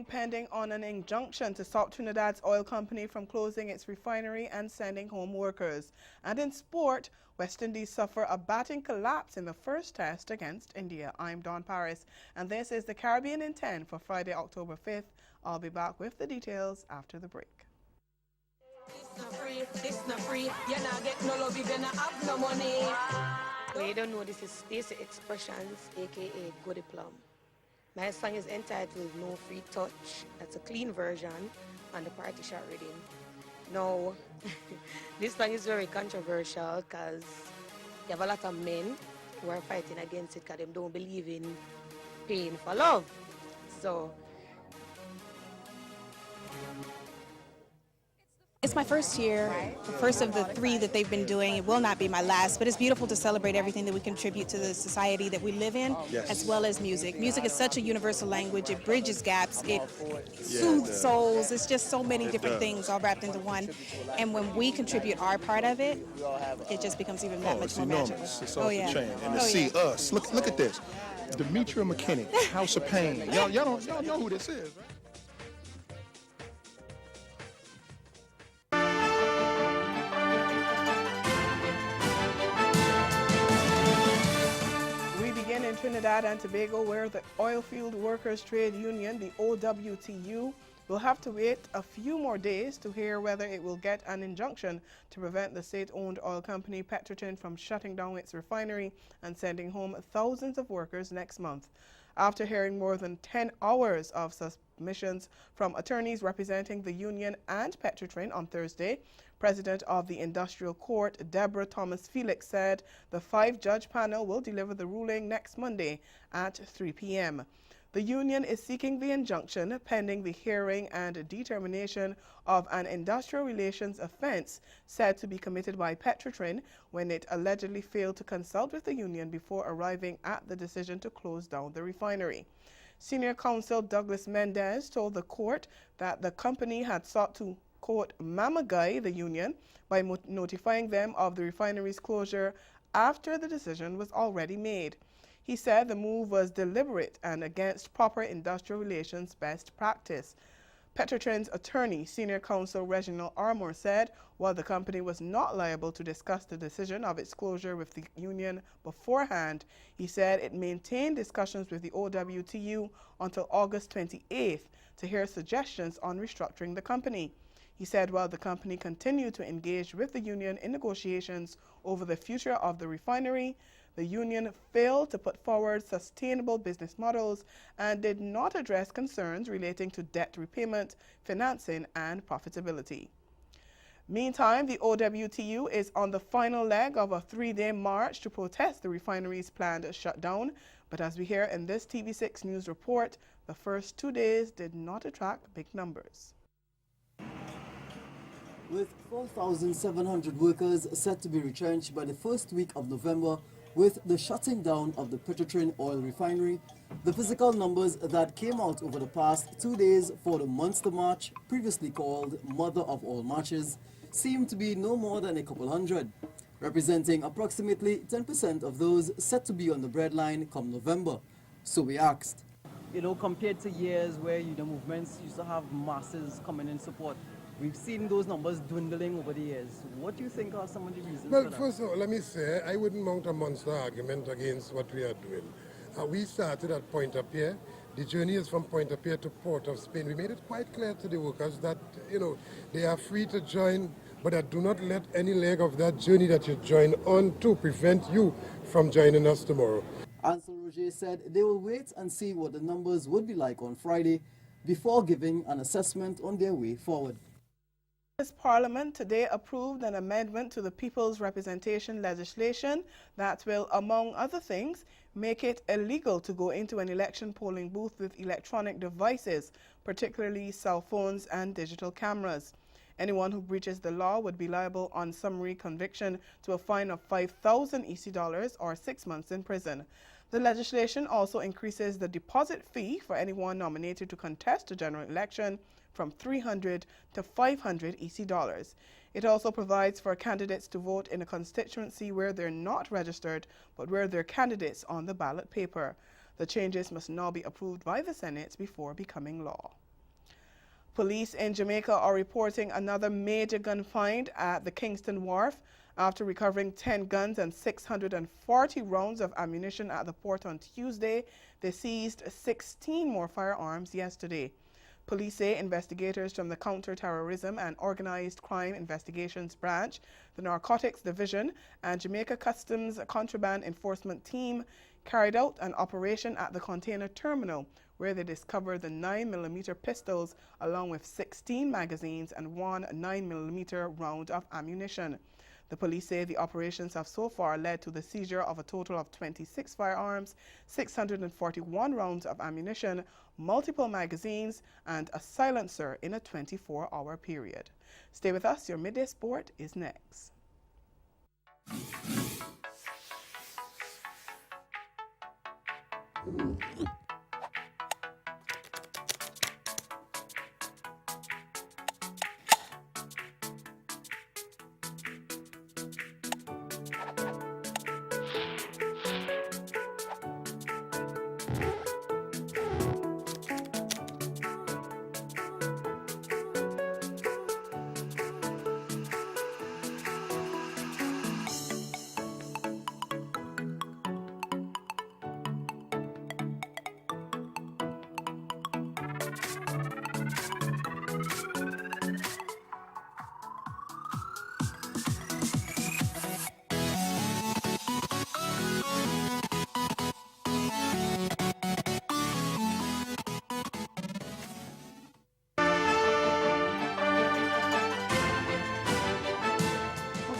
hearing pending on an injunction to stop Trinidad's oil company from closing its refinery and sending home workers. And in sport, West Indies suffer a batting collapse in the first test against India. I'm Dawn Paris, and this is the Caribbean in 10 for Friday, October 5th. I'll be back with the details after the break. This not free. You're not getting no love if you're not have no money. Well, you don't know, this is Stacey Expressions, aka Goody Plum. My song is entitled No Free Touch. That's a clean version on the Party Shot Rhythm. Now, this song is very controversial because you have a lot of men who are fighting against it because they don't believe in paying for love. So, it's my first year, the first of the 3 that they've been doing. It will not be my last, but it's beautiful to celebrate everything that we contribute to the society that we live in, as well as music. Music is such a universal language. It bridges gaps. It soothes souls. It's just so many different things all wrapped into one. And when we contribute our part of it, it just becomes even that much more magical. It's off the chain. And to see us, look at this. Demetria McKinney, House of Pain. Y'all know who this is, right? In Trinidad and Tobago, where the Oilfield Workers Trade Union, the OWTU, will have to wait a few more days to hear whether it will get an injunction to prevent the state-owned oil company Petrotrin from shutting down its refinery and sending home thousands of workers next month. After hearing more than 10 hours of submissions from attorneys representing the union and Petrotrin on Thursday, President of the Industrial Court, Deborah Thomas Felix, said the 5-judge panel will deliver the ruling next Monday at 3 p.m. The union is seeking the injunction pending the hearing and determination of an industrial relations offense said to be committed by Petrotrin when it allegedly failed to consult with the union before arriving at the decision to close down the refinery. Senior counsel Douglas Mendez told the court that the company had sought to, quote, mamagay the union by notifying them of the refinery's closure after the decision was already made. He said the move was deliberate and against proper industrial relations best practice. Petrotrin's attorney, Senior Counsel Reginald Armour, said while the company was not liable to discuss the decision of its closure with the union beforehand, he said it maintained discussions with the OWTU until August 28th to hear suggestions on restructuring the company. He said while the company continued to engage with the union in negotiations over the future of the refinery, the union failed to put forward sustainable business models and did not address concerns relating to debt repayment, financing, and profitability. Meantime, the OWTU is on the final leg of a 3-day march to protest the refinery's planned shutdown. But as we hear in this TV6 News report, the first 2 days did not attract big numbers. With 4,700 workers set to be retrenched by the first week of November, with the shutting down of the Petrotrin oil refinery, the physical numbers that came out over the past 2 days for the Monster March, previously called Mother of All Marches, seem to be no more than a couple hundred, representing approximately 10% of those set to be on the breadline come November. So we asked, you know, compared to years where the movements used to have masses coming in support, we've seen those numbers dwindling over the years. What do you think are some of the reasons for that? Well, first of all, let me say, I wouldn't mount a monster argument against what we are doing. We started at Pointe-à-Pierre. The journey is from Pointe-à-Pierre to Port of Spain. We made it quite clear to the workers that, you know, they are free to join, but that do not let any leg of that journey that you join on to prevent you from joining us tomorrow. Ansel Roger said they will wait and see what the numbers would be like on Friday before giving an assessment on their way forward. Parliament today approved an amendment to the People's Representation legislation that will, among other things, make it illegal to go into an election polling booth with electronic devices, particularly cell phones and digital cameras. Anyone who breaches the law would be liable on summary conviction to a fine of 5,000 EC dollars or 6 months in prison. The legislation also increases the deposit fee for anyone nominated to contest a general election from 300 to 500 EC dollars. It also provides for candidates to vote in a constituency where they're not registered, but where they're candidates on the ballot paper. The changes must now be approved by the Senate before becoming law. Police in Jamaica are reporting another major gun find at the Kingston Wharf. After recovering 10 guns and 640 rounds of ammunition at the port on Tuesday, they seized 16 more firearms yesterday. Police say investigators from the Counter-Terrorism and Organized Crime Investigations Branch, the Narcotics Division, and Jamaica Customs Contraband Enforcement Team carried out an operation at the container terminal where they discovered the 9mm pistols along with 16 magazines and one 9mm round of ammunition. The police say the operations have so far led to the seizure of a total of 26 firearms, 641 rounds of ammunition, multiple magazines, and a silencer in a 24-hour period. Stay with us. Your Midday Sport is next.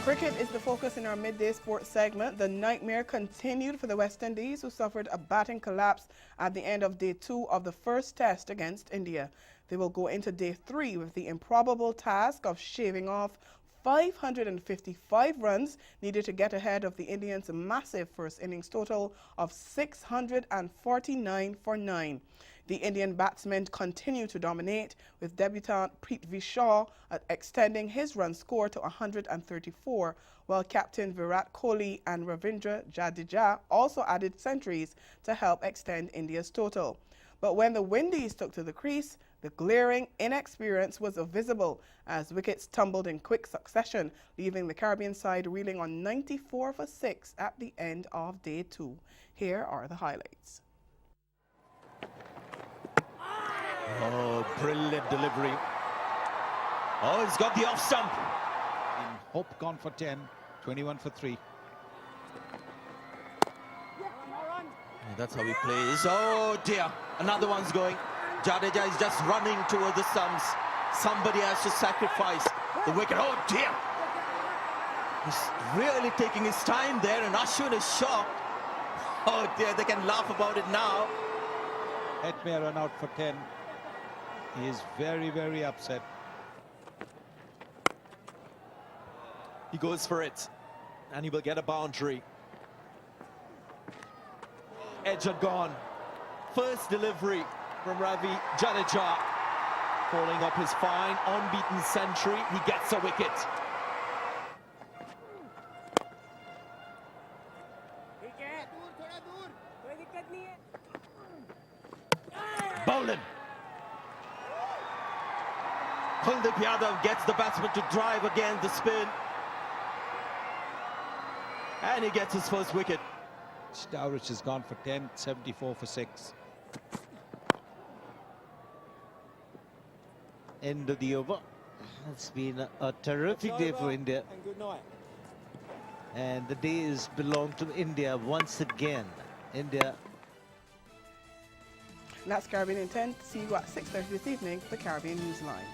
Cricket is the focus in our midday sports segment. The nightmare continued for the West Indies, who suffered a batting collapse at the end of day 2 of the first test against India. They will go into day 3 with the improbable task of shaving off 555 runs needed to get ahead of the Indians' massive first innings total of 649 for 9. The Indian batsmen continue to dominate, with debutant Prithvi Shaw extending his run score to 134, while captain Virat Kohli and Ravindra Jadeja also added centuries to help extend India's total. But when the Windies took to the crease, the glaring inexperience was visible as wickets tumbled in quick succession, leaving the Caribbean side reeling on 94 for 6 at the end of day 2. Here are the highlights. Oh, brilliant delivery. Oh, he's got the off stump. Hope gone for 10, 21 for 3. Yeah, that's how he plays. Oh dear, another one's going. Jadeja is just running towards the stumps. Somebody has to sacrifice the wicket. Oh dear. He's really taking his time there, and Ashwin is shocked. Oh dear, they can laugh about it now. Hetmyer run out for 10. He is very, very upset. He goes for it, and he will get a boundary. Edge had gone. First delivery from Ravi Jadeja. Following up his fine, unbeaten century, he gets a wicket. Bowling. Kuldeep Yadav gets the batsman to drive again the spin. And he gets his first wicket. Stowrich has gone for 10, 74 for 6. End of the over. It's been a terrific day for India. And good night. And the days belong to India once again. India. And that's Caribbean Intent. See you at 6:30 this evening for the Caribbean Newsline.